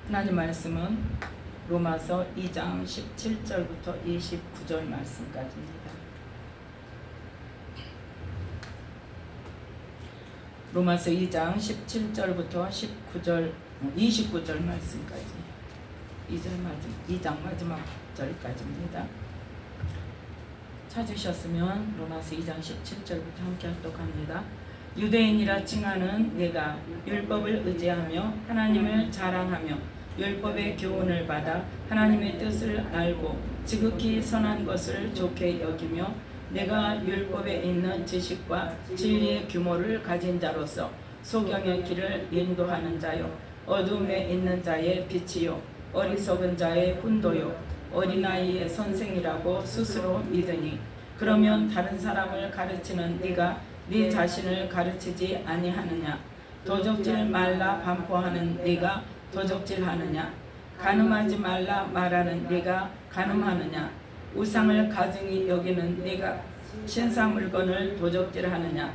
하나님 말씀은 로마서 2장 17절부터 29절 말씀까지입니다. 로마서 2장 17절부터 29절 말씀까지 2장 마지막 절까지입니다. 찾으셨으면 로마서 2장 17절부터 함께 합독합니다. 유대인이라 칭하는 내가 율법을 의지하며 하나님을 자랑하며 율법의 교훈을 받아 하나님의 뜻을 알고 지극히 선한 것을 좋게 여기며 내가 율법에 있는 지식과 진리의 규모를 가진 자로서 소경의 길을 인도하는 자요 어둠에 있는 자의 빛이요 어리석은 자의 훈도요 어린아이의 선생이라고 스스로 믿으니 그러면 다른 사람을 가르치는 네가 네 자신을 가르치지 아니하느냐? 도적질 말라 반포하는 네가 도적질하느냐? 간음하지 말라 말하는 네가 간음하느냐? 우상을 가증히 여기는 네가 신사 물건을 도적질하느냐?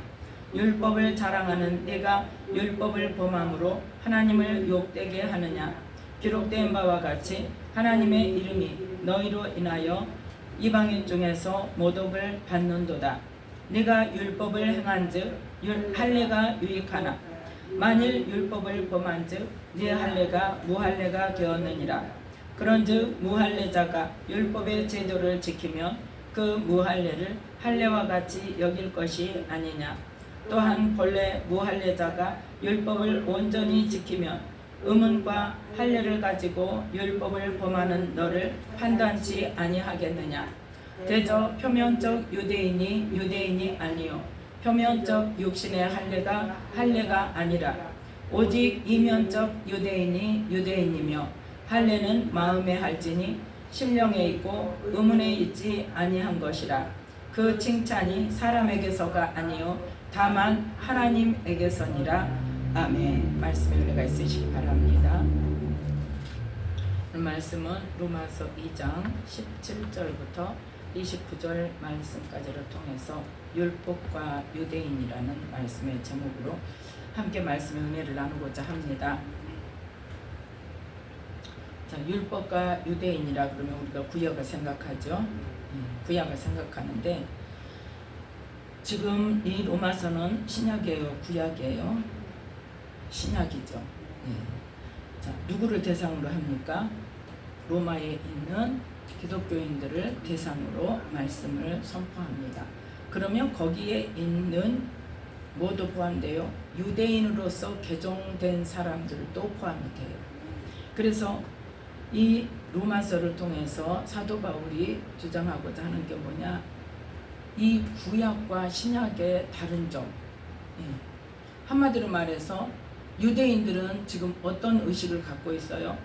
율법을 자랑하는 네가 율법을 범함으로 하나님을 욕되게 하느냐? 기록된 바와 같이 하나님의 이름이 너희로 인하여 이방인 중에서 모독을 받는도다. 네가 율법을 행한즉 할례가 유익하나 만일 율법을 범한즉 네 할례가 무할례가 되었느니라. 그런즉 무할례자가 율법의 제도를 지키면 그 무할례를 할례와 같이 여길 것이 아니냐. 또한 본래 무할례자가 율법을 온전히 지키면 의문과 할례를 가지고 율법을 범하는 너를 판단치 아니하겠느냐. 대저 표면적 유대인이 아니요 표면적 육신의 할례가 아니라 오직 이면적 유대인이 유대인이며 할례는 마음에 할지니 심령에 있고 의문에 있지 아니한 것이라. 그 칭찬이 사람에게서가 아니요 다만 하나님에게서니라. 아멘. 말씀에 은혜가 있으시기 바랍니다. 오늘 말씀은 로마서 2장 17절부터 29절 말씀까지를 통해서 율법과 유대인이라는 말씀의 제목으로 함께 말씀의 은혜를 나누고자 합니다. 자, 율법과 유대인이라 그러면 우리가 구약을 생각하죠. 구약을 생각하는데 지금 이 로마서는 신약이에요, 구약이에요? 신약이죠. 자, 누구를 대상으로 합니까? 로마에 있는 기독교인들을 대상으로 말씀을 선포합니다. 그러면 거기에 있는 모두 포함돼요. 유대인으로서 개종된 사람들도 포함이 돼요. 그래서 이 로마서를 통해서 사도 바울이 주장하고자 하는 게 뭐냐? 이 구약과 신약의 다른 점. 한마디로 말해서 유대인들은 지금 어떤 의식을 갖고 있어요?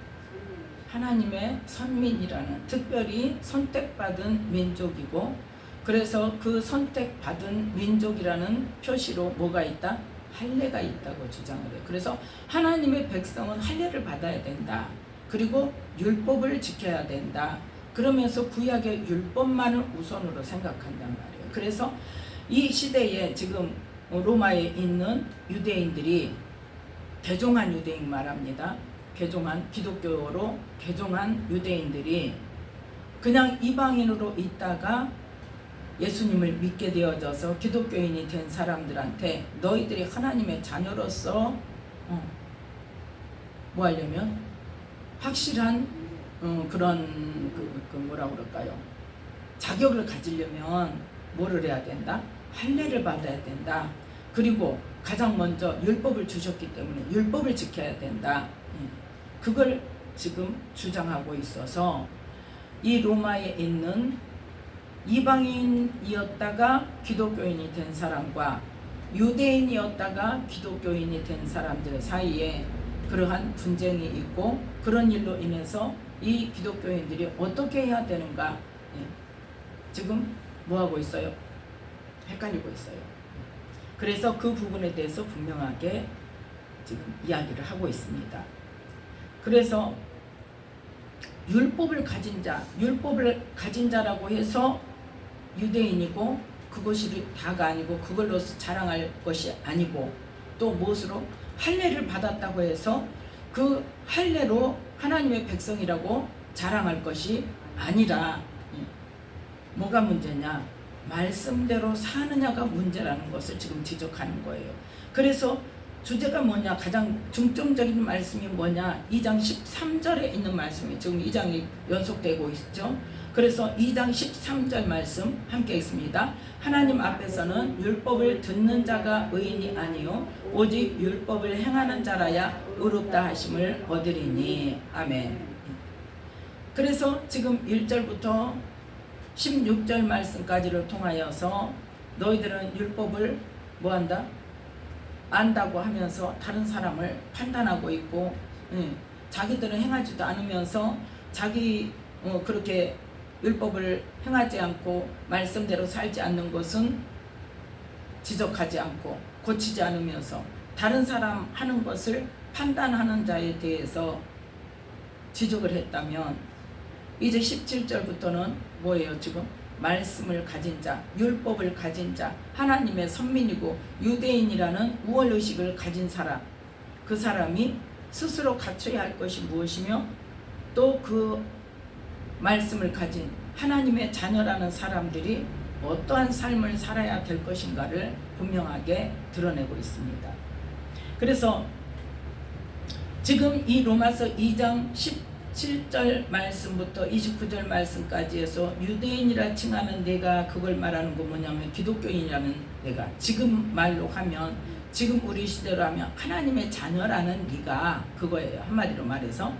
하나님의 선민이라는 특별히 선택받은 민족이고, 그래서 그 선택받은 민족이라는 표시로 뭐가 있다? 할례가 있다고 주장을 해요. 그래서 하나님의 백성은 할례를 받아야 된다. 그리고 율법을 지켜야 된다. 그러면서 구약의 율법만을 우선으로 생각한단 말이에요. 그래서 이 시대에 지금 로마에 있는 유대인들이 개종한 유대인 말합니다. 개종한 기독교로 개종한 유대인들이 그냥 이방인으로 있다가 예수님을 믿게 되어져서 기독교인이 된 사람들한테 너희들이 하나님의 자녀로서 뭐 하려면 확실한 그런 뭐라 그럴까요? 자격을 가지려면 뭐를 해야 된다? 할례를 받아야 된다. 그리고 가장 먼저 율법을 주셨기 때문에 율법을 지켜야 된다. 그걸 지금 주장하고 있어서 이 로마에 있는 이방인이었다가 기독교인이 된 사람과 유대인이었다가 기독교인이 된 사람들 사이에 그러한 분쟁이 있고, 그런 일로 인해서 이 기독교인들이 어떻게 해야 되는가 지금 뭐하고 있어요? 헷갈리고 있어요. 그래서 그 부분에 대해서 분명하게 지금 이야기를 하고 있습니다. 그래서 율법을 가진 자라고 해서 유대인이고 그것이 다가 아니고 그걸로서 자랑할 것이 아니고, 또 무엇으로 할례를 받았다고 해서 그 할례로 하나님의 백성이라고 자랑할 것이 아니라 뭐가 문제냐? 말씀대로 사느냐가 문제라는 것을 지금 지적하는 거예요. 그래서 주제가 뭐냐? 가장 중점적인 말씀이 뭐냐? 2장 13절에 있는 말씀이 지금 2장이 연속되고 있죠. 그래서 2장 13절 말씀 함께 있습니다. 하나님 앞에서는 율법을 듣는 자가 의인이 아니요 오직 율법을 행하는 자라야 의롭다 하심을 얻으리니. 아멘. 그래서 지금 1절부터 16절 말씀까지를 통하여서 너희들은 율법을 뭐한다? 안다고 하면서 다른 사람을 판단하고 있고, 자기들은 행하지도 않으면서 자기 그렇게 율법을 행하지 않고 말씀대로 살지 않는 것은 지적하지 않고 고치지 않으면서 다른 사람 하는 것을 판단하는 자에 대해서 지적을 했다면, 이제 17절부터는 뭐예요? 지금 말씀을 가진 자, 율법을 가진 자, 하나님의 선민이고 유대인이라는 우월의식을 가진 사람, 그 사람이 스스로 갖춰야 할 것이 무엇이며 또 그 말씀을 가진 하나님의 자녀라는 사람들이 어떠한 삶을 살아야 될 것인가를 분명하게 드러내고 있습니다. 그래서 지금 이 로마서 2장 17절 말씀부터 29절 말씀까지 해서 유대인이라 칭하는 내가, 그걸 말하는 거 뭐냐면 기독교인이라는 내가, 지금 말로 하면, 지금 우리 시대로 하면 하나님의 자녀라는 네가, 그거예요. 한마디로 말해서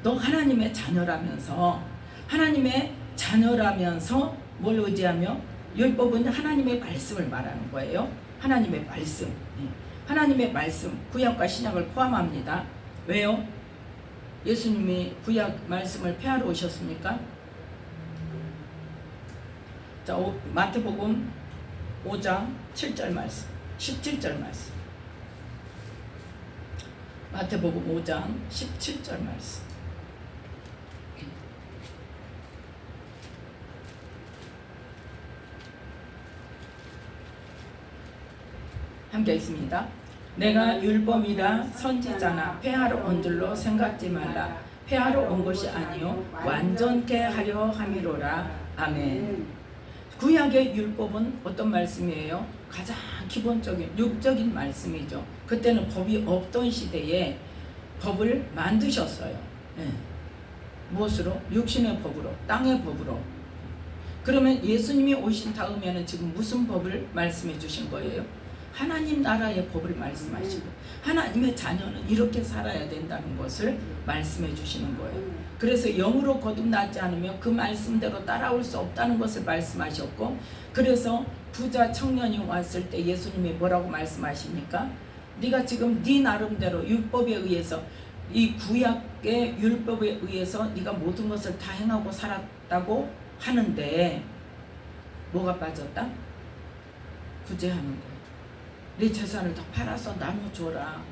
너 하나님의 자녀라면서, 하나님의 자녀라면서 뭘 의지하며? 율법은 하나님의 말씀을 말하는 거예요. 하나님의 말씀, 하나님의 말씀, 구약과 신약을 포함합니다. 왜요? 예수님이 구약 말씀을 폐하러 오셨습니까? 자, 마태복음 5장 7절 말씀, 17절 말씀. 마태복음 5장 17절 말씀. 함께 있습니다. 내가 율법이라 선지자나 폐하러 온 줄로 생각지 말라. 폐하러 온 것이 아니요 완전케 하려 함이로라. 아멘. 구약의 율법은 어떤 말씀이에요? 가장 기본적인 육적인 말씀이죠. 그때는 법이 없던 시대에 법을 만드셨어요. 무엇으로? 육신의 법으로, 땅의 법으로. 그러면 예수님이 오신 다음에는 지금 무슨 법을 말씀해 주신 거예요? 하나님 나라의 법을 말씀하시고 하나님의 자녀는 이렇게 살아야 된다는 것을 말씀해 주시는 거예요. 그래서 영으로 거듭나지 않으면 그 말씀대로 따라올 수 없다는 것을 말씀하셨고, 그래서 부자 청년이 왔을 때 예수님이 뭐라고 말씀하십니까? 네가 지금 네 나름대로 율법에 의해서, 이 구약의 율법에 의해서 네가 모든 것을 다 행하고 살았다고 하는데 뭐가 빠졌다? 구제하는 거예요. 네 재산을 다 팔아서 나눠줘라.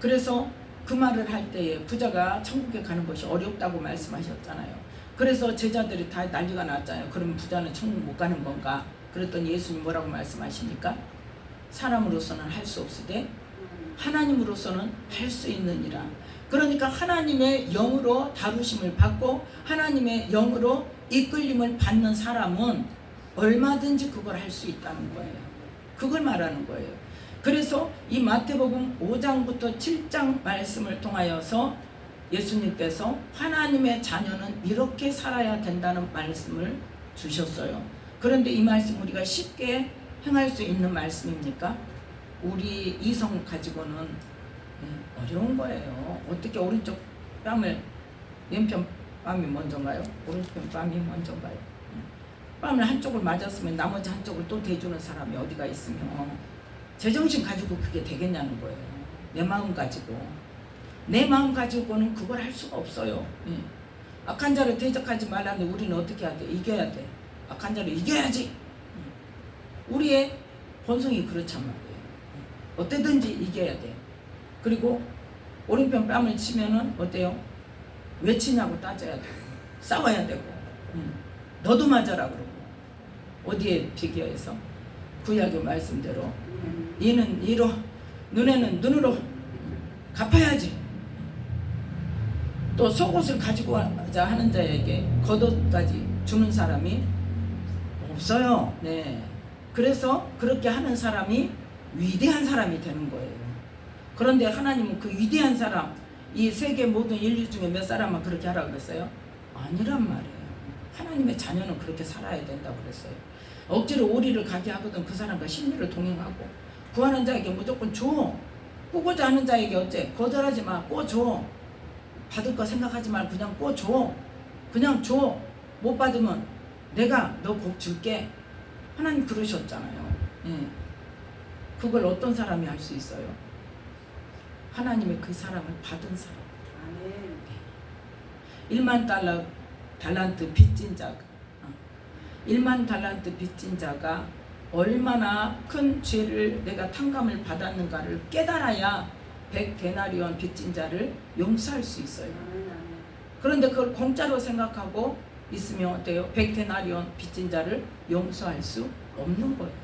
그래서 그 말을 할 때에 부자가 천국에 가는 것이 어렵다고 말씀하셨잖아요. 그래서 제자들이 다 난리가 났잖아요. 그러면 부자는 천국 못 가는 건가? 그랬더니 예수님 뭐라고 말씀하십니까? 사람으로서는 할 수 없으되 하나님으로서는 할 수 있느니라. 그러니까 하나님의 영으로 다루심을 받고 하나님의 영으로 이끌림을 받는 사람은 얼마든지 그걸 할 수 있다는 거예요. 그걸 말하는 거예요. 그래서 이 마태복음 5장부터 7장 말씀을 통하여서 예수님께서 하나님의 자녀는 이렇게 살아야 된다는 말씀을 주셨어요. 그런데 이 말씀 우리가 쉽게 행할 수 있는 말씀입니까? 우리 이성 가지고는 어려운 거예요. 어떻게 오른쪽 뺨을, 왼편 뺨이 먼저인가요? 오른편 뺨이 먼저인가요? 뺨을 한쪽을 맞았으면 나머지 한쪽을 또 대주는 사람이 어디가 있으며 제정신 가지고 그게 되겠냐는 거예요. 내 마음 가지고. 내 마음 가지고는 그걸 할 수가 없어요. 악한 자를 대적하지 말라는데 우리는 어떻게 해야 돼? 이겨야 돼. 악한 자를 이겨야지. 우리의 본성이 그렇단 말이에요. 어때든지 이겨야 돼. 그리고 오른편 뺨을 치면은 어때요? 왜 치냐고 따져야 되고 싸워야 되고 너도 맞아라 그러고. 어디에 비교해서? 구약의 말씀대로 이는 이로 눈에는 눈으로 갚아야지. 또 속옷을 가지고 가자 하는 자에게 겉옷까지 주는 사람이 없어요. 네. 그래서 그렇게 하는 사람이 위대한 사람이 되는 거예요. 그런데 하나님은 그 위대한 사람, 이 세계 모든 인류 중에 몇 사람만 그렇게 하라고 그랬어요? 아니란 말이에요. 하나님의 자녀는 그렇게 살아야 된다고 그랬어요. 억지로 오리를 가게 하거든 그 사람과 심리를 동행하고, 구하는 자에게 무조건 줘. 꾸고자 하는 자에게 어째 거절하지 마. 꿔 줘. 받을 거 생각하지 말고 그냥 꿔 줘. 그냥 줘. 못 받으면 내가 너 꼭 줄게. 하나님 그러셨잖아요. 예. 그걸 어떤 사람이 할 수 있어요? 하나님의 그 사람을 받은 사람. 1만 달란트 빚진 자가 1만 달란트 빚진 자가 얼마나 큰 죄를 내가 탕감을 받았는가를 깨달아야 100데나리온 빚진 자를 용서할 수 있어요. 그런데 그걸 공짜로 생각하고 있으면 어때요? 100데나리온 빚진 자를 용서할 수 없는 거예요.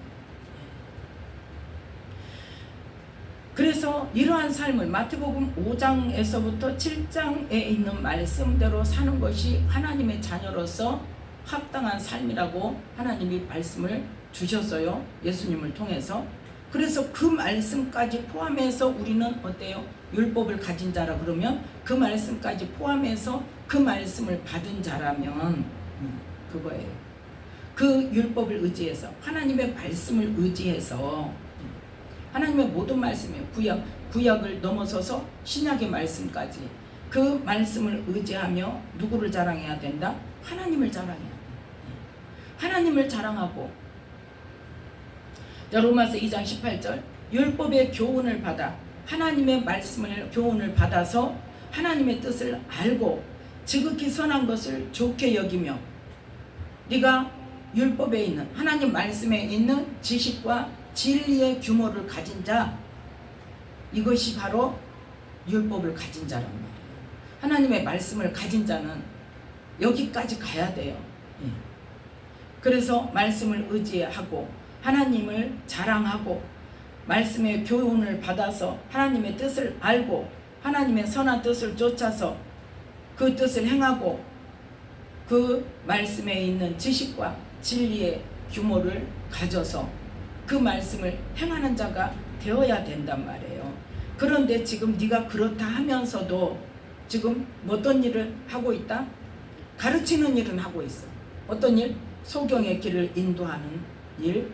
그래서 이러한 삶을 마태복음 5장에서부터 7장에 있는 말씀대로 사는 것이 하나님의 자녀로서 합당한 삶이라고 하나님이 말씀을 주셨어요. 예수님을 통해서. 그래서 그 말씀까지 포함해서 우리는 어때요? 율법을 가진 자라 그러면 그 말씀까지 포함해서 그 말씀을 받은 자라면 그거예요. 그 율법을 의지해서, 하나님의 말씀을 의지해서, 하나님의 모든 말씀이에요. 구약을 넘어서서 신약의 말씀까지 그 말씀을 의지하며 누구를 자랑해야 된다? 하나님을 자랑해야 된다. 하나님을 자랑하고, 로마서 2장 18절 율법의 교훈을 받아 하나님의 말씀을 교훈을 받아서 하나님의 뜻을 알고 지극히 선한 것을 좋게 여기며, 네가 율법에 있는 하나님 말씀에 있는 지식과 진리의 규모를 가진 자, 이것이 바로 율법을 가진 자란 말이에요. 하나님의 말씀을 가진 자는 여기까지 가야 돼요. 그래서 말씀을 의지하고 하나님을 자랑하고 말씀의 교훈을 받아서 하나님의 뜻을 알고 하나님의 선한 뜻을 쫓아서 그 뜻을 행하고 그 말씀에 있는 지식과 진리의 규모를 가져서 그 말씀을 행하는 자가 되어야 된단 말이에요. 그런데 지금 네가 그렇다 하면서도 지금 어떤 일을 하고 있다? 가르치는 일은 하고 있어. 어떤 일? 소경의 길을 인도하는 일,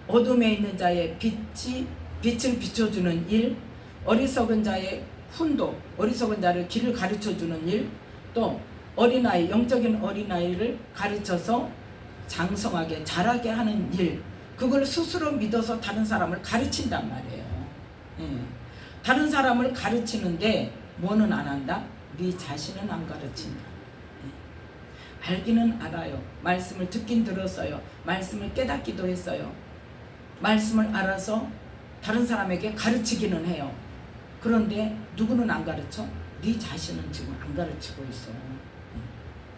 어둠에 있는 자의 빛을 비춰주는 일, 어리석은 자의 훈도, 어리석은 자를 길을 가르쳐주는 일, 또 어린아이, 영적인 어린아이를 가르쳐서 장성하게 자라게 하는 일, 그걸 스스로 믿어서 다른 사람을 가르친단 말이에요. 다른 사람을 가르치는데 뭐는 안 한다? 네 자신은 안 가르친다. 알기는 알아요. 말씀을 듣긴 들었어요. 말씀을 깨닫기도 했어요. 말씀을 알아서 다른 사람에게 가르치기는 해요. 그런데 누구는 안 가르쳐? 네 자신은 지금 안 가르치고 있어.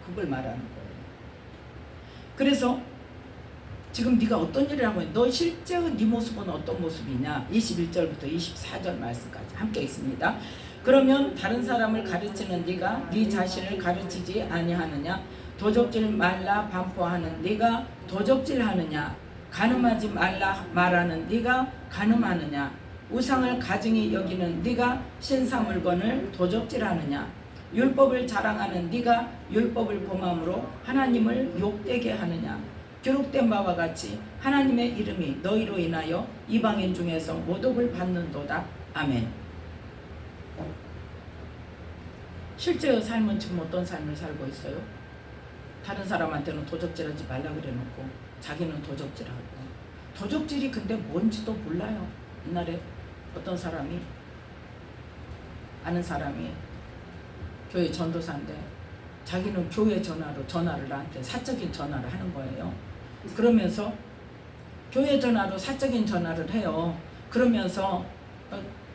그걸 말하는 거예요. 그래서 지금 네가 어떤 일을 하고 있냐? 너 실제의 네 모습은 어떤 모습이냐? 21절부터 24절 말씀까지 함께 있습니다. 그러면 다른 사람을 가르치는 네가 네 자신을 가르치지 아니하느냐? 도적질 말라 반포하는 네가 도적질하느냐? 간음하지 말라 말하는 네가 간음하느냐? 우상을 가증히 여기는 네가 신사 물건을 도적질하느냐? 율법을 자랑하는 네가 율법을 범함으로 하나님을 욕되게 하느냐? 기록된 바와 같이 하나님의 이름이 너희로 인하여 이방인 중에서 모독을 받는도다. 아멘. 실제의 삶은 지금 어떤 삶을 살고 있어요? 다른 사람한테는 도적질하지 말라 그래놓고 자기는 도적질하고. 도적질이 근데 뭔지도 몰라요. 옛날에 어떤 사람이, 아는 사람이 교회 전도사인데 자기는 교회 전화를 나한테 사적인 전화를 하는 거예요. 그러면서 교회 전화로 사적인 전화를 해요. 그러면서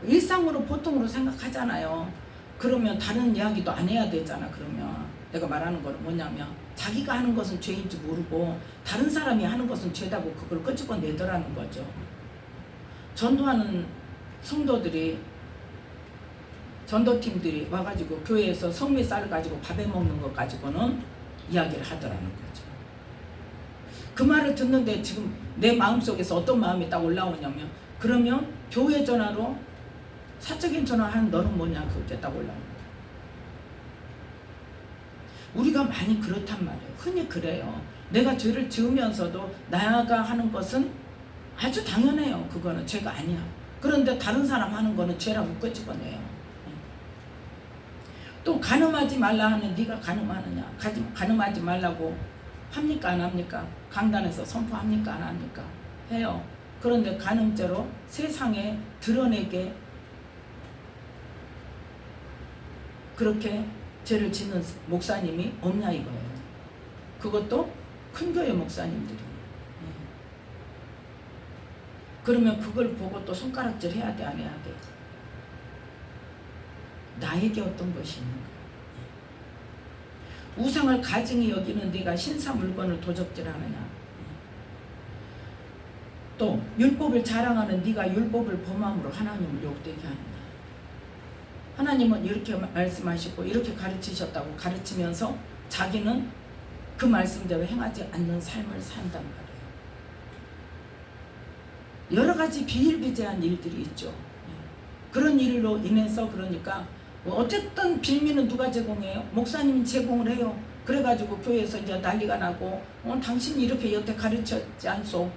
일상으로 보통으로 생각하잖아요. 그러면 다른 이야기도 안 해야 되잖아. 그러면 내가 말하는 건 뭐냐면 자기가 하는 것은 죄인지 모르고 다른 사람이 하는 것은 죄다고 그걸 끄집어내더라는 거죠. 전도하는 성도들이 전도팀들이 와가지고 교회에서 성미쌀 가지고 밥에 먹는 것 가지고는 이야기를 하더라는 거죠. 그 말을 듣는데 지금 내 마음속에서 어떤 마음이 딱 올라오냐면, 그러면 교회 전화로 사적인 전화하는 너는 뭐냐, 그게 딱 올라오는 거예요. 우리가 많이 그렇단 말이에요. 흔히 그래요. 내가 죄를 지으면서도 나가 하는 것은 아주 당연해요. 그거는 죄가 아니야. 그런데 다른 사람 하는 거는 죄라고 끄집어내요. 또 간음하지 말라 하는 네가 간음하느냐, 간음하지 말라고 합니까 안 합니까? 강단에서 선포합니까 안 합니까? 해요. 그런데 간음죄로 세상에 드러내게 그렇게 죄를 짓는 목사님이 없냐 이거예요. 그것도 큰 교회 목사님들이. 그러면 그걸 보고 또 손가락질 해야 돼, 안 해야 돼? 나에게 어떤 것이 있는가? 우상을 가증히 여기는 네가 신사 물건을 도적질하느냐? 또 율법을 자랑하는 네가 율법을 범함으로 하나님을 욕되게 하느냐? 하나님은 이렇게 말씀하시고 이렇게 가르치셨다고 가르치면서 자기는 그 말씀대로 행하지 않는 삶을 산단 말이에요. 여러 가지 비일비재한 일들이 있죠. 그런 일로 인해서 그러니까 어쨌든 빌미는 누가 제공해요? 목사님이 제공을 해요. 그래가지고 교회에서 이제 난리가 나고 당신이 이렇게 여태 가르쳤지 않소?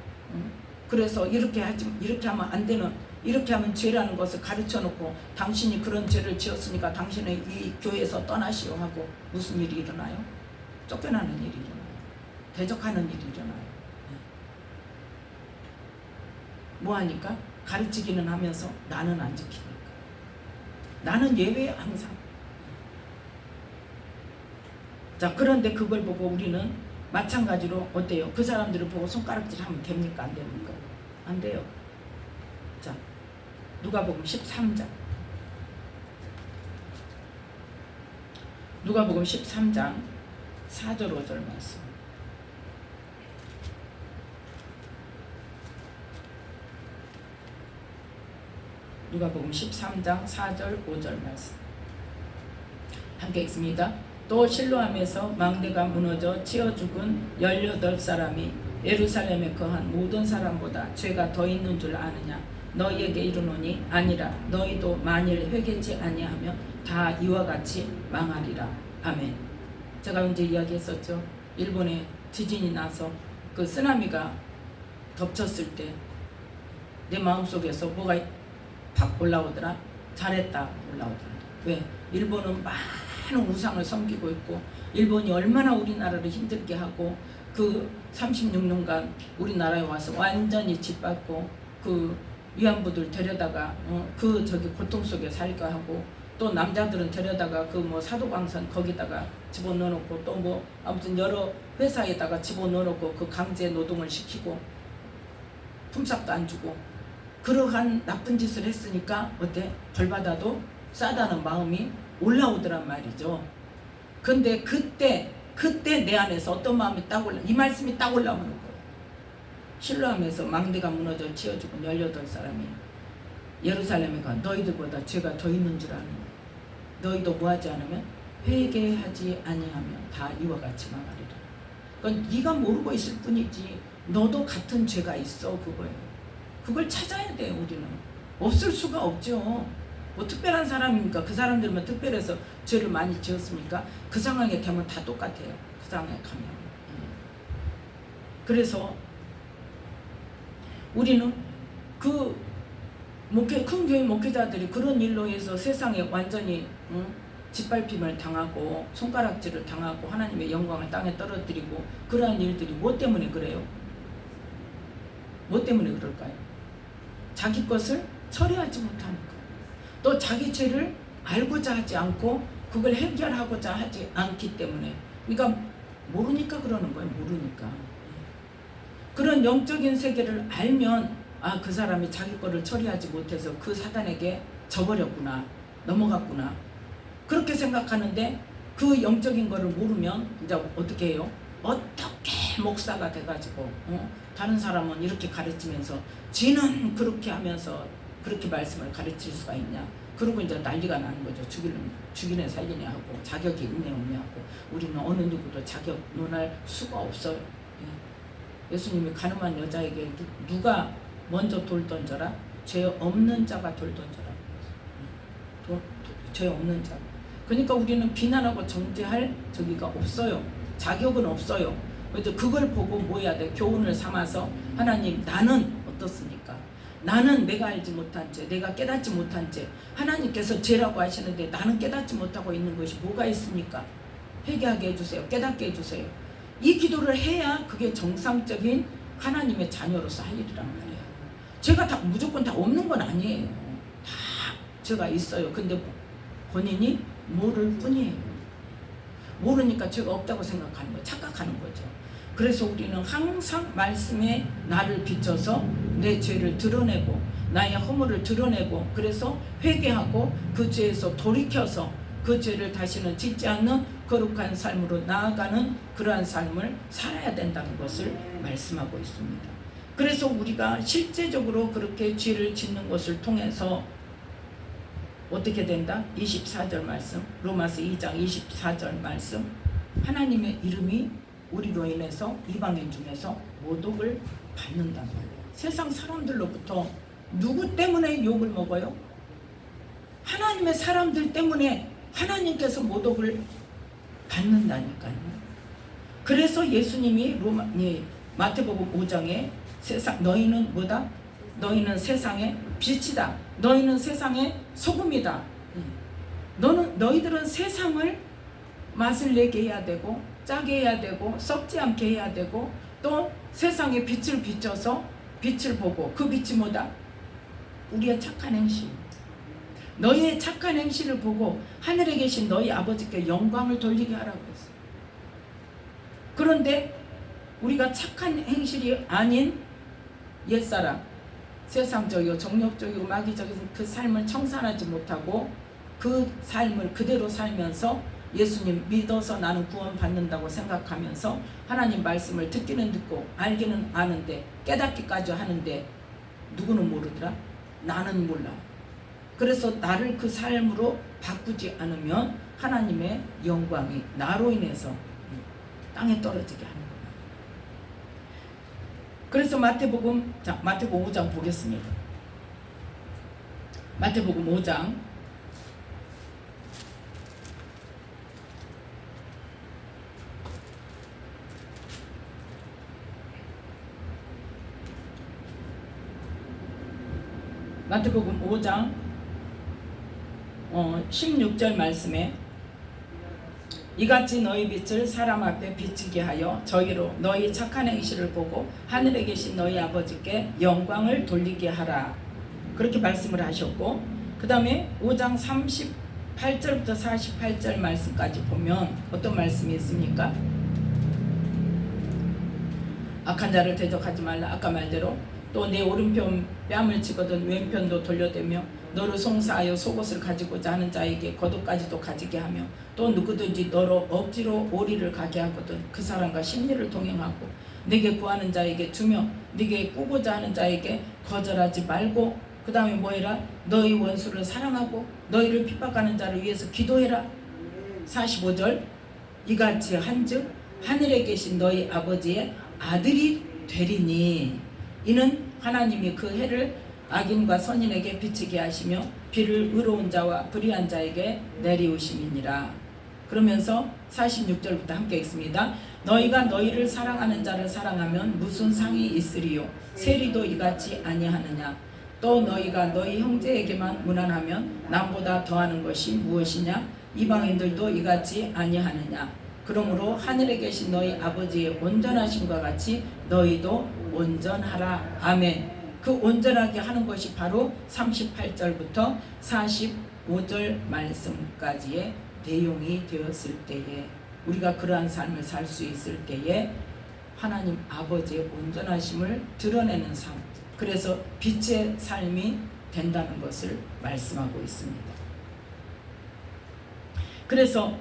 그래서 이렇게 하면 안 되는, 이렇게 하면 죄라는 것을 가르쳐 놓고 당신이 그런 죄를 지었으니까 당신은 이 교회에서 떠나시오 하고 무슨 일이 일어나요? 쫓겨나는 일이 일어나요. 대적하는 일이 일어나요. 뭐 하니까? 가르치기는 하면서 나는 안 지키니까. 나는 예외 항상. 자, 그런데 그걸 보고 우리는 마찬가지로 어때요? 그 사람들을 보고 손가락질 하면 됩니까? 안 됩니까? 안 돼요. 자, 누가복음 13장. 누가복음 13장 4절 5절 말씀. 누가복음 13장 4절 5절 말씀. 함께 읽습니다. 또 실로암에서 망대가 무너져 치어 죽은 18사람이 예루살렘에 거한 모든 사람보다 죄가 더 있는 줄 아느냐? 너희에게 이르노니 아니라. 너희도 만일 회개치 아니하면 다 이와 같이 망하리라. 아멘. 제가 언제 이야기했었죠. 일본에 지진이 나서 그 쓰나미가 덮쳤을 때 내 마음속에서 뭐가 팍 올라오더라. 잘했다 올라오더라. 왜? 일본은 많은 우상을 섬기고 있고 일본이 얼마나 우리나라를 힘들게 하고 그 36년간 우리나라에 와서 완전히 짓밟고 그 위안부들 데려다가 그 저기 고통 속에 살게 하고 또 남자들은 데려다가 그 뭐 사도광산 거기다가 집어넣어놓고 또 뭐 아무튼 여러 회사에다가 집어넣어놓고 그 강제 노동을 시키고 품삯도 안 주고 그러한 나쁜 짓을 했으니까 어때? 벌받아도 싸다는 마음이 올라오더란 말이죠. 근데 그때 내 안에서 어떤 마음이 딱 이 말씀이 딱 올라오는 거예요. 실로암에서 망대가 무너져 치어 죽은 18사람이 예루살렘에 가 너희들보다 죄가 더 있는 줄 아는 너희도 뭐하지 않으면 회개하지 아니하면 다 이와 같이 망하리라. 그건 네가 모르고 있을 뿐이지 너도 같은 죄가 있어. 그걸 찾아야 돼요. 우리는 없을 수가 없죠. 뭐 특별한 사람입니까? 그 사람들만 특별해서 죄를 많이 지었습니까? 그 상황에 되면 다 똑같아요. 그 상황에 가면. 그래서 우리는 그 큰 교회 목회자들이 그런 일로 해서 세상에 완전히 짓밟힘을 당하고 손가락질을 당하고 하나님의 영광을 땅에 떨어뜨리고 그러한 일들이 뭐 때문에 그래요? 뭐 때문에 그럴까요? 자기 것을 처리하지 못하니까. 또 자기 죄를 알고자 하지 않고 그걸 해결하고자 하지 않기 때문에. 그러니까 모르니까 그러는 거예요. 모르니까. 그런 영적인 세계를 알면 그 사람이 자기 거를 처리하지 못해서 그 사단에게 져버렸구나. 넘어갔구나. 그렇게 생각하는데 그 영적인 거를 모르면 이제 어떻게 해요? 어떻게 목사가 돼가지고 다른 사람은 이렇게 가르치면서 지는 그렇게 하면서 그렇게 말씀을 가르칠 수가 있냐? 그러고 이제 난리가 나는 거죠. 죽이네 살리네 하고 자격이 있네 없네 하고. 우리는 어느 누구도 자격 논할 수가 없어요. 예수님이 가늠한 여자에게 누가 먼저 돌 던져라? 죄 없는 자가 돌 던져라. 죄 없는 자. 그러니까 우리는 비난하고 정죄할 저기가 없어요. 자격은 없어요. 그래서 그걸 보고 뭐 해야 돼? 교훈을 삼아서 하나님, 나는 어떻습니까? 나는 내가 알지 못한 죄, 내가 깨닫지 못한 죄, 하나님께서 죄라고 하시는데 나는 깨닫지 못하고 있는 것이 뭐가 있습니까? 회개하게 해주세요. 깨닫게 해주세요. 이 기도를 해야 그게 정상적인 하나님의 자녀로서 할 일이란 말이에요. 죄가 다 무조건 다 없는 건 아니에요. 다 죄가 있어요. 근데 본인이 모를 뿐이에요. 모르니까 죄가 없다고 생각하는 거예요. 착각하는 거죠. 그래서 우리는 항상 말씀에 나를 비춰서 내 죄를 드러내고 나의 허물을 드러내고, 그래서 회개하고 그 죄에서 돌이켜서 그 죄를 다시는 짓지 않는 거룩한 삶으로 나아가는 그러한 삶을 살아야 된다는 것을 말씀하고 있습니다. 그래서 우리가 실제적으로 그렇게 죄를 짓는 것을 통해서 어떻게 된다? 24절 말씀, 로마서 2장 24절 말씀, 하나님의 이름이 우리로 인해서 이방인 중에서 모독을 받는단 말이에요. 세상 사람들로부터 누구 때문에 욕을 먹어요? 하나님의 사람들 때문에 하나님께서 모독을 받는다니까요. 그래서 예수님이 마태복음 5장에 너희는 뭐다? 너희는 세상의 빛이다. 너희는 세상의 소금이다. 너희들은 세상을 맛을 내게 해야 되고 짜게 해야 되고 썩지 않게 해야 되고, 또 세상에 빛을 비춰서 빛을 보고, 그 빛이 뭐다? 우리의 착한 행실. 너희의 착한 행실을 보고 하늘에 계신 너희 아버지께 영광을 돌리게 하라고 했어요. 그런데 우리가 착한 행실이 아닌 옛사람, 세상적이고 정욕적이고 마귀적인 그 삶을 청산하지 못하고 그 삶을 그대로 살면서 예수님 믿어서 나는 구원 받는다고 생각하면서 하나님 말씀을 듣기는 듣고 알기는 아는데 깨닫기까지 하는데 누구는 모르더라? 나는 몰라. 그래서 나를 그 삶으로 바꾸지 않으면 하나님의 영광이 나로 인해서 땅에 떨어지게 하는 거예요. 그래서 마태복음 5장 보겠습니다. 마태복음 5장 마태복음 5장 16절 말씀에 이같이 너희 빛을 사람 앞에 비치게 하여 저희로 너희 착한 행실을 보고 하늘에 계신 너희 아버지께 영광을 돌리게 하라. 그렇게 말씀을 하셨고, 그 다음에 5장 38절부터 48절 말씀까지 보면 어떤 말씀이 있습니까? 악한 자를 대적하지 말라. 아까 말대로 또 내 오른편 뺨을 치거든 왼편도 돌려대며 너를 송사하여 속옷을 가지고자 하는 자에게 겉옷까지도 가지게 하며 또 누구든지 너로 억지로 오리를 가게 하거든 그 사람과 심리를 동행하고 네게 구하는 자에게 주며 네게 꾸고자 하는 자에게 거절하지 말고, 그 다음에 뭐해라? 너희 원수를 사랑하고 너희를 핍박하는 자를 위해서 기도해라. 45절 이같이 한즉 하늘에 계신 너희 아버지의 아들이 되리니 이는 하나님이 그 해를 악인과 선인에게 비치게 하시며 비를 의로운 자와 불의한 자에게 내리우심이니라. 그러면서 46절부터 함께 읽습니다. 너희가 너희를 사랑하는 자를 사랑하면 무슨 상이 있으리요? 세리도 이같이 아니하느냐? 또 너희가 너희 형제에게만 무난하면 남보다 더하는 것이 무엇이냐? 이방인들도 이같이 아니하느냐? 그러므로 하늘에 계신 너희 아버지의 온전하심과 같이 너희도 온전하라. 아멘. 그 온전하게 하는 것이 바로 38절부터 45절 말씀까지의 내용이 되었을 때에, 우리가 그러한 삶을 살 수 있을 때에 하나님 아버지의 온전하심을 드러내는 삶, 그래서 빛의 삶이 된다는 것을 말씀하고 있습니다. 그래서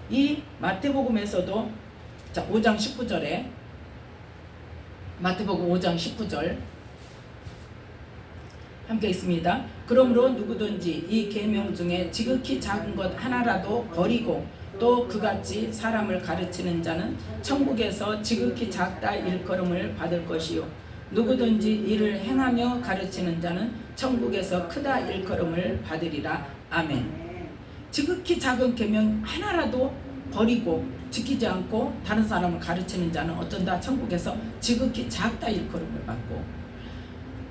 이 마태복음에서도 5장 19절에 마태복음 5장 19절 함께 있습니다. 그러므로 누구든지 이 계명 중에 지극히 작은 것 하나라도 버리고 또 그같이 사람을 가르치는 자는 천국에서 지극히 작다 일컬음을 받을 것이요 누구든지 이를 행하며 가르치는 자는 천국에서 크다 일컬음을 받으리라. 아멘. 지극히 작은 계명 하나라도 버리고 지키지 않고 다른 사람을 가르치는 자는 어쩐다 천국에서 지극히 작다 일컬음을 받고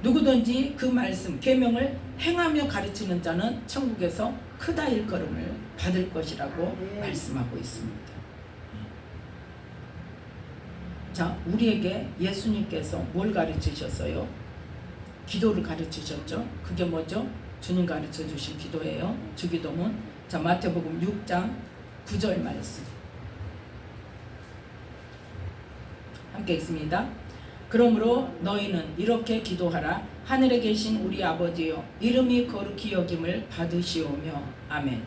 누구든지 그 말씀 계명을 행하며 가르치는 자는 천국에서 크다 일컬음을 받을 것이라고 말씀하고 있습니다. 자, 우리에게 예수님께서 뭘 가르치셨어요? 기도를 가르치셨죠. 그게 뭐죠? 주님 가르쳐 주신 기도예요. 주기도문. 자, 마태복음 6장 9절 말씀 함께 있습니다. 그러므로 너희는 이렇게 기도하라. 하늘에 계신 우리 아버지여 이름이 거룩히 여김을 받으시오며. 아멘.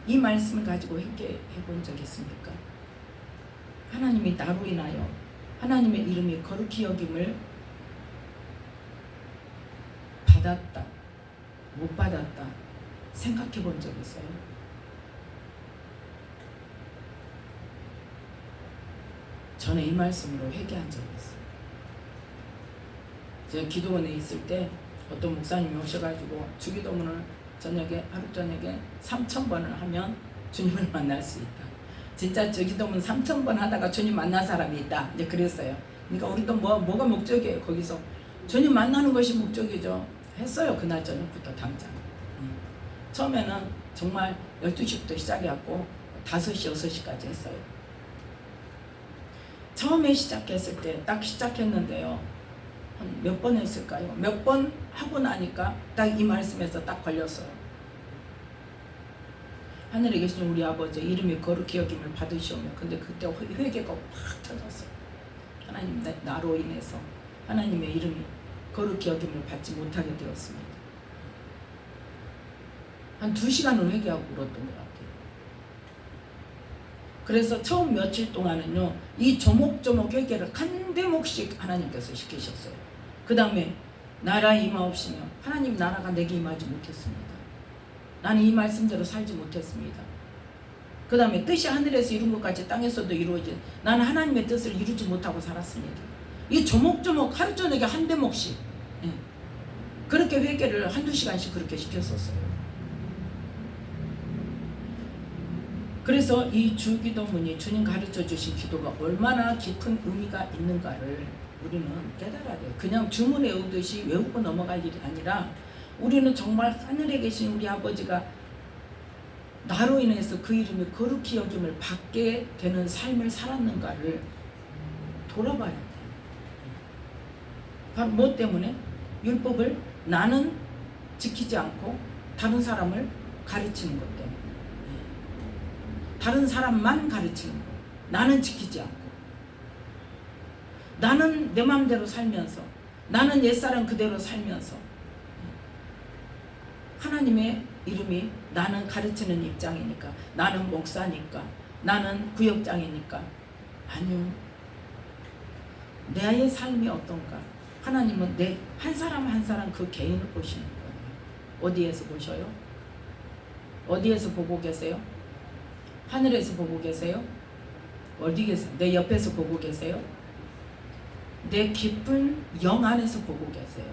이 말씀을 가지고 회개해 본 적 있습니까? 하나님이 나로 인하여 하나님의 이름이 거룩히 여김을 받았다, 못 받았다 생각해 본 적 있어요? 저는 이 말씀으로 회개한 적이 있어요. 제가 기도원에 있을 때 어떤 목사님이 오셔가지고 주기도문을 하루 저녁에 3,000번을 하면 주님을 만날 수 있다. 진짜 주기도문 3,000번 하다가 주님 만난 사람이 있다. 이제 그랬어요. 그러니까 우리도 뭐가 목적이에요? 거기서 주님 만나는 것이 목적이죠. 했어요. 그날 저녁부터 당장. 처음에는 정말 12시부터 시작해갖고 5시, 6시까지 했어요. 처음에 시작했을 때 딱 시작했는데요. 한 몇 번 했을까요? 몇 번 하고 나니까 딱 이 말씀에서 딱 걸렸어요. 하늘에 계신 우리 아버지 이름이 거룩히 여김을 받으시오며. 근데 그때 회개가 확 터졌어요. 하나님 나로 인해서 하나님의 이름이 거룩히 여김을 받지 못하게 되었습니다. 한 2시간을 회개하고 울었던 것 같아요. 그래서 처음 며칠 동안은요, 이 조목조목 회개를 한 대목씩 하나님께서 시키셨어요. 그 다음에 나라 임하옵시며. 하나님 나라가 내게 임하지 못했습니다. 나는 이 말씀대로 살지 못했습니다. 그 다음에 뜻이 하늘에서 이룬 것 같이 땅에서도 이루어진, 나는 하나님의 뜻을 이루지 못하고 살았습니다. 이 조목조목 하루 저녁에 한 대목씩 그렇게 회개를 한두 시간씩 그렇게 시켰었어요. 그래서 이 주기도문이 주님 가르쳐 주신 기도가 얼마나 깊은 의미가 있는가를 우리는 깨달아야 돼요. 그냥 주문 외우듯이 외우고 넘어갈 일이 아니라 우리는 정말 하늘에 계신 우리 아버지가 나로 인해서 그 이름이 거룩히 여김을 받게 되는 삶을 살았는가를 돌아봐야 돼요. 바로 뭐 때문에? 율법을 나는 지키지 않고 다른 사람을 가르치는 것 때문에. 다른 사람만 가르치는 거. 나는 지키지 않고. 나는 내 마음대로 살면서, 나는 옛사람 그대로 살면서 하나님의 이름이 나는 가르치는 입장이니까, 나는 목사니까, 나는 구역장이니까. 아니요. 나의 삶이 어떤가? 하나님은 내 한 사람 한 사람 그 개인을 보시는 거예요. 어디에서 보셔요? 어디에서 보고 계세요? 하늘에서 보고 계세요? 어디 계세요? 내 옆에서 보고 계세요? 내 깊은 영 안에서 보고 계세요.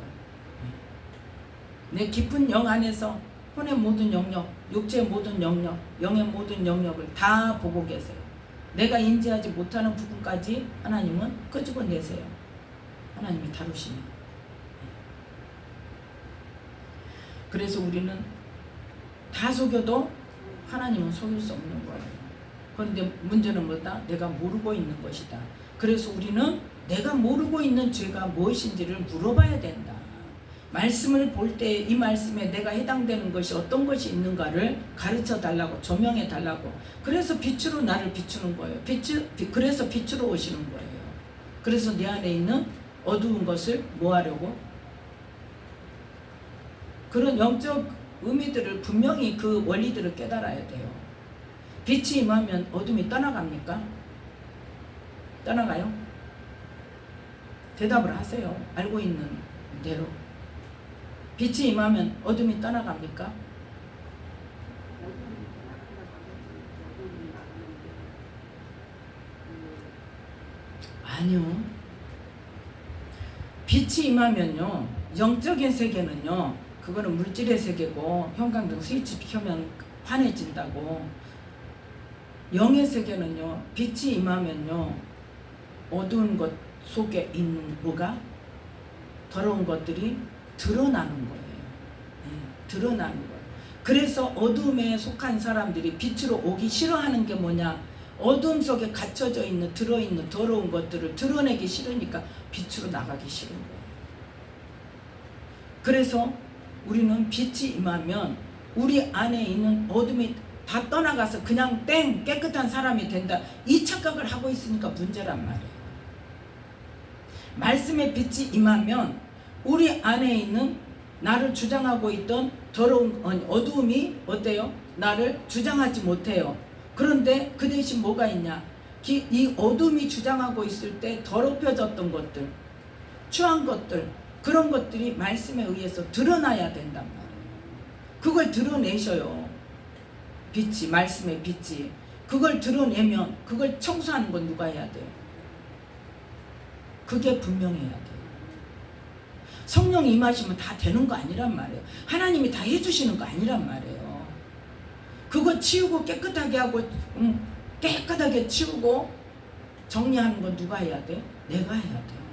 내 깊은 영 안에서 혼의 모든 영역, 육체의 모든 영역, 영의 모든 영역을 다 보고 계세요. 내가 인지하지 못하는 부분까지 하나님은 끄집어내세요. 하나님이 다루시면. 그래서 우리는 다 속여도 하나님은 속일 수 없는 거예요. 그런데 문제는 뭐다? 내가 모르고 있는 것이다. 그래서 우리는 내가 모르고 있는 죄가 무엇인지를 물어봐야 된다. 말씀을 볼 때 이 말씀에 내가 해당되는 것이 어떤 것이 있는가를 가르쳐 달라고, 조명해 달라고. 그래서 빛으로 나를 비추는 거예요. 그래서 빛으로 오시는 거예요. 그래서 내 안에 있는 어두운 것을 뭐 하려고? 그런 영적 의미들을 분명히 그 원리들을 깨달아야 돼요. 빛이 임하면 어둠이 떠나갑니까? 떠나가요? 대답을 하세요. 알고 있는 대로. 빛이 임하면 어둠이 떠나갑니까? 아니요. 빛이 임하면요, 영적인 세계는요, 그거는 물질의 세계고 형광등 스위치 켜면 환해진다고. 영의 세계는요, 빛이 임하면요, 어두운 것 속에 있는 뭐가? 더러운 것들이 드러나는 거예요. 드러나는 거예요. 그래서 어둠에 속한 사람들이 빛으로 오기 싫어하는 게 뭐냐? 어둠 속에 갇혀져 있는, 들어있는 더러운 것들을 드러내기 싫으니까 빛으로 나가기 싫은 거예요. 그래서 우리는 빛이 임하면 우리 안에 있는 어둠이 다 떠나가서 그냥 땡 깨끗한 사람이 된다, 이 착각을 하고 있으니까 문제란 말이에요. 말씀의 빛이 임하면 우리 안에 있는 나를 주장하고 있던 더러운 어두움이 어때요? 나를 주장하지 못해요. 그런데 그 대신 뭐가 있냐? 이 어둠이 주장하고 있을 때 더럽혀졌던 것들, 추한 것들, 그런 것들이 말씀에 의해서 드러나야 된단 말이에요. 그걸 드러내셔요. 빛이, 말씀의 빛이. 그걸 드러내면 그걸 청소하는 건 누가 해야 돼요? 그게 분명해야 돼요. 성령 임하시면 다 되는 거 아니란 말이에요. 하나님이 다 해주시는 거 아니란 말이에요. 그거 치우고 깨끗하게 하고 깨끗하게 치우고 정리하는 건 누가 해야 돼? 내가 해야 돼요.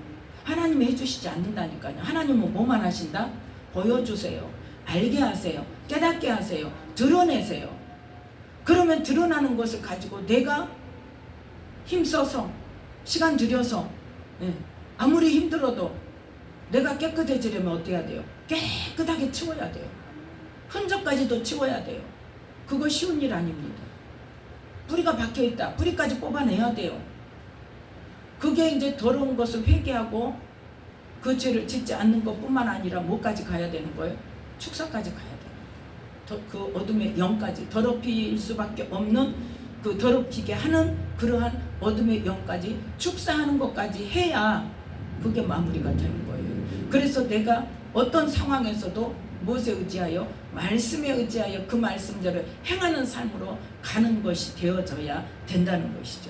하나님이 해주시지 않는다니까요. 하나님은 뭐만 하신다? 보여주세요. 알게 하세요. 깨닫게 하세요. 드러내세요. 그러면 드러나는 것을 가지고 내가 힘써서 시간 들여서 아무리 힘들어도 내가 깨끗해지려면 어떻게 해야 돼요? 깨끗하게 치워야 돼요. 흔적까지도 치워야 돼요. 그거 쉬운 일 아닙니다. 뿌리가 박혀있다. 뿌리까지 뽑아내야 돼요. 그게 이제 더러운 것을 회개하고 그 죄를 짓지 않는 것뿐만 아니라 뭐까지 가야 되는 거예요? 축사까지 가야 돼요. 그 어둠의 영까지 더럽힐 수밖에 없는, 그 더럽히게 하는 그러한 어둠의 영까지 축사하는 것까지 해야 그게 마무리가 되는 거예요. 그래서 내가 어떤 상황에서도 무엇에 의지하여? 말씀에 의지하여 그 말씀대로 행하는 삶으로 가는 것이 되어져야 된다는 것이죠.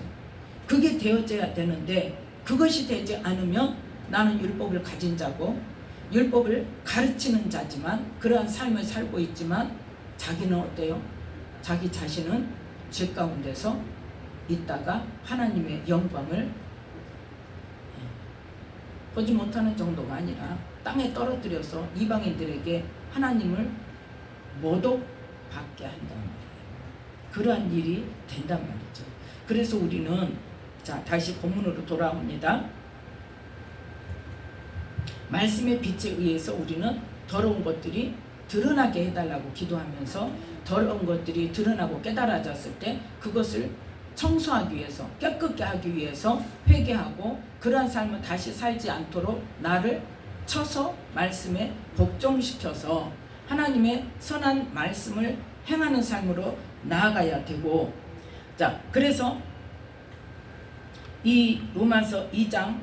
그게 되어져야 되는데 그것이 되지 않으면 나는 율법을 가진 자고 율법을 가르치는 자지만 그러한 삶을 살고 있지만 자기는 어때요? 자기 자신은 죄 가운데서 있다가 하나님의 영광을 보지 못하는 정도가 아니라 땅에 떨어뜨려서 이방인들에게 하나님을 모독받게 한단 말이에요. 그러한 일이 된단 말이죠. 그래서 우리는 자 다시 본문으로 돌아옵니다. 말씀의 빛에 의해서 우리는 더러운 것들이 드러나게 해달라고 기도하면서 더러운 것들이 드러나고 깨달아졌을 때 그것을 청소하기 위해서, 깨끗게 하기 위해서 회개하고 그러한 삶을 다시 살지 않도록 나를 쳐서 말씀에 복종시켜서 하나님의 선한 말씀을 행하는 삶으로 나아가야 되고, 자 그래서 이 로마서 2장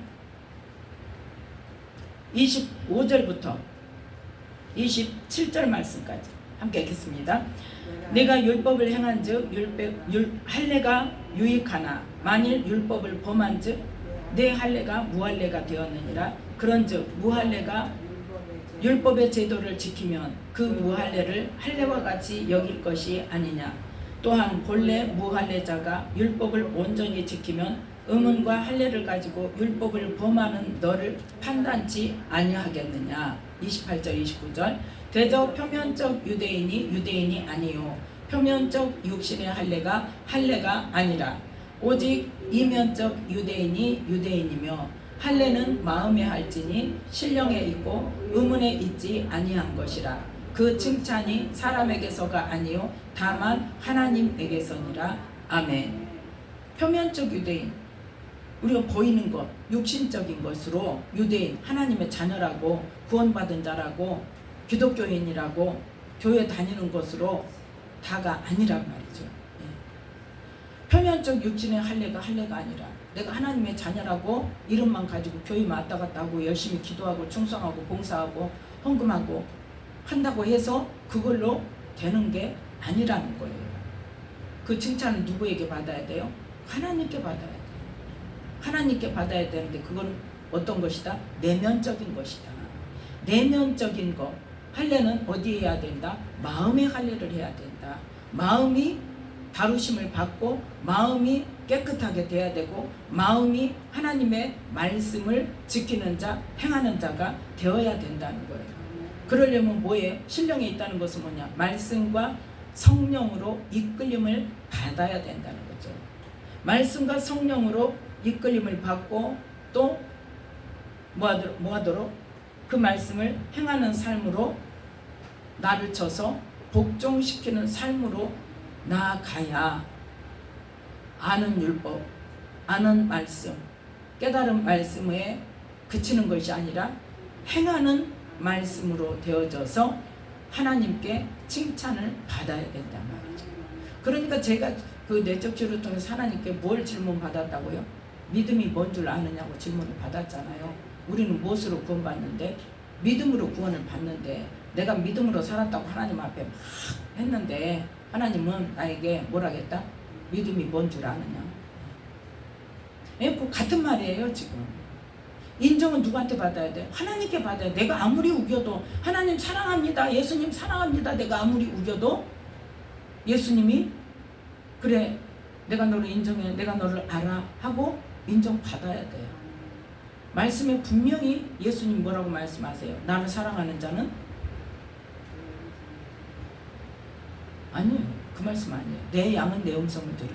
25절부터 27절 말씀까지 함께 읽겠습니다. 내가 율법을 행한즉 할례가 유익하나 만일 율법을 범한즉 내 할례가 무할례가 되었느니라. 그런즉 무할례가 율법의 제도를 지키면 그 무할례를 할례와 같이 여길 것이 아니냐. 또한 본래 무할례자가 율법을 온전히 지키면 의문과 할례를 가지고 율법을 범하는 너를 판단치 아니하겠느냐. 28절 29절 대저 표면적 유대인이 유대인이 아니요 표면적 육신의 할례가 할례가 아니라 오직 이면적 유대인이 유대인이며 할례는 마음에 할지니 신령에 있고 의문에 있지 아니한 것이라. 그 칭찬이 사람에게서가 아니요 다만 하나님에게서니라. 아멘. 표면적 유대인, 우리가 보이는 것, 육신적인 것으로 유대인, 하나님의 자녀라고 구원받은 자라고 기독교인이라고 교회 다니는 것으로 다가 아니란 말이죠. 표면적 육신의 할례가 할례가 아니라 내가 하나님의 자녀라고 이름만 가지고 교회 왔다 갔다 하고 열심히 기도하고 충성하고 봉사하고 헌금하고 한다고 해서 그걸로 되는 게 아니라는 거예요. 그 칭찬을 누구에게 받아야 돼요? 하나님께 받아야 돼요. 하나님께 받아야 되는데 그건 어떤 것이다? 내면적인 것이다. 내면적인 거 할례는 어디에 해야 된다? 마음의 할례를 해야 된다. 마음이 다루심을 받고 마음이 깨끗하게 돼야 되고 마음이 하나님의 말씀을 지키는 자, 행하는 자가 되어야 된다는 거예요. 그러려면 뭐예요? 신령에 있다는 것은 뭐냐? 말씀과 성령으로 이끌림을 받아야 된다는 거죠. 말씀과 성령으로 이끌림을 받고 또 뭐하도록? 그 말씀을 행하는 삶으로 나를 쳐서 복종시키는 삶으로 나아가야 아는 율법, 아는 말씀, 깨달은 말씀에 그치는 것이 아니라 행하는 말씀으로 되어져서 하나님께 칭찬을 받아야 된단 말이죠. 그러니까 제가 그 내적 치료를 통해서 하나님께 뭘 질문 받았다고요? 믿음이 뭔 줄 아느냐고 질문을 받았잖아요. 우리는 무엇으로 구원받는데? 믿음으로 구원을 받는데 내가 믿음으로 살았다고 하나님 앞에 막 했는데 하나님은 나에게 뭐라겠다? 믿음이 뭔 줄 아느냐? 그 같은 말이에요 지금. 인정은 누구한테 받아야 돼? 하나님께 받아야 돼. 내가 아무리 우겨도 하나님 사랑합니다, 예수님 사랑합니다, 내가 아무리 우겨도 예수님이 그래 내가 너를 인정해, 내가 너를 알아 하고 인정받아야 돼요. 말씀에 분명히 예수님 뭐라고 말씀하세요? 나를 사랑하는 자는? 아니에요. 그 말씀 아니에요. 내 양은 내 음성을 들으고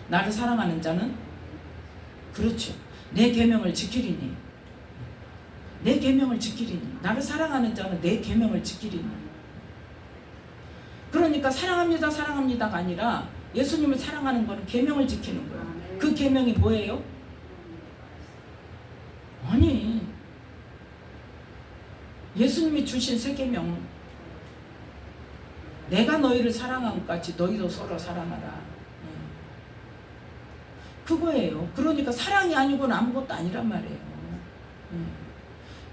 나를 사랑하는 자는? 그렇죠. 내 계명을 지키리니. 내 계명을 지키리니. 나를 사랑하는 자는 내 계명을 지키리니. 그러니까 사랑합니다 사랑합니다가 아니라 예수님을 사랑하는 거는 계명을 지키는 거예요. 그 계명이 뭐예요? 아니 예수님이 주신 새 계명은 내가 너희를 사랑한 것 같이 너희도 서로 사랑하라. 그거예요. 그러니까 사랑이 아니고는 아무것도 아니란 말이에요.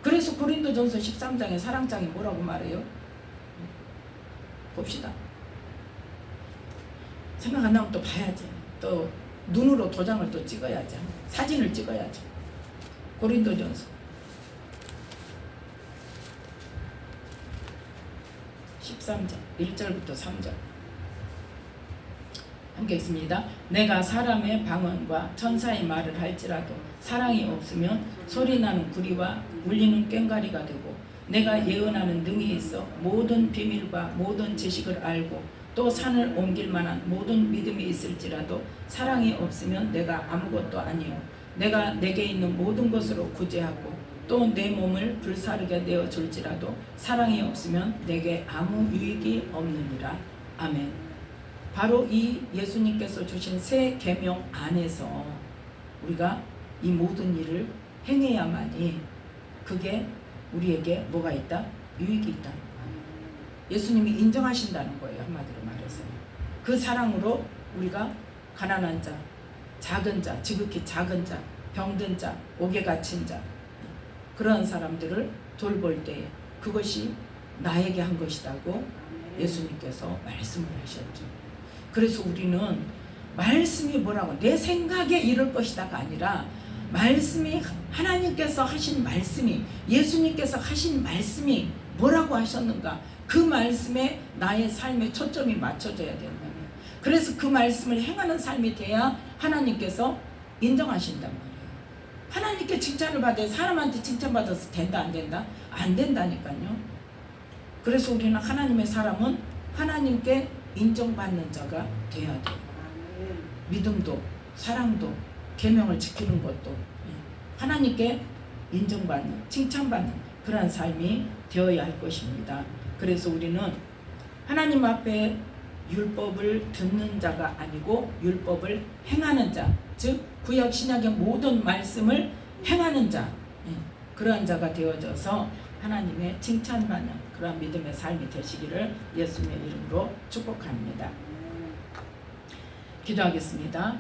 그래서 고린도전서 13장에 사랑장이 뭐라고 말해요? 봅시다. 생각 안 나면 또 봐야지. 또 눈으로 도장을 또 찍어야지. 사진을 찍어야지. 고린도전서 13장 1절부터 3절 함께 있습니다. 내가 사람의 방언과 천사의 말을 할지라도 사랑이 없으면 소리나는 구리와 울리는 꽹과리가 되고 내가 예언하는 능히 있어 모든 비밀과 모든 지식을 알고 또 산을 옮길 만한 모든 믿음이 있을지라도 사랑이 없으면 내가 아무것도 아니요 내가 내게 있는 모든 것으로 구제하고 또 내 몸을 불사르게 내어 줄지라도 사랑이 없으면 내게 아무 유익이 없느니라. 아멘. 바로 이 예수님께서 주신 새 계명 안에서 우리가 이 모든 일을 행해야만이 그게 우리에게 뭐가 있다? 유익이 있다. 예수님이 인정하신다는 거예요. 한마디로 말해서 그 사랑으로 우리가 가난한 자, 작은 자, 지극히 작은 자, 병든 자, 옥에 갇힌 자 그런 사람들을 돌볼 때 그것이 나에게 한 것이라고 예수님께서 말씀을 하셨죠. 그래서 우리는 말씀이 뭐라고 내 생각에 이럴 것이다가 아니라 말씀이 하나님께서 하신 말씀이 예수님께서 하신 말씀이 뭐라고 하셨는가 그 말씀에 나의 삶의 초점이 맞춰져야 된다면 그래서 그 말씀을 행하는 삶이 돼야 하나님께서 인정하신단 말이에요. 하나님께 칭찬을 받아야 사람한테 칭찬받아서 된다 안 된다? 안 된다니까요. 그래서 우리는 하나님의 사람은 하나님께 인정받는 자가 돼야 돼요. 믿음도 사랑도 계명을 지키는 것도 하나님께 인정받는 칭찬받는 그러한 삶이 되어야 할 것입니다. 그래서 우리는 하나님 앞에 율법을 듣는 자가 아니고 율법을 행하는 자, 즉 구약 신약의 모든 말씀을 행하는 자, 그러한 자가 되어져서 하나님의 칭찬받는 그러한 믿음의 삶이 되시기를 예수님의 이름으로 축복합니다. 기도하겠습니다.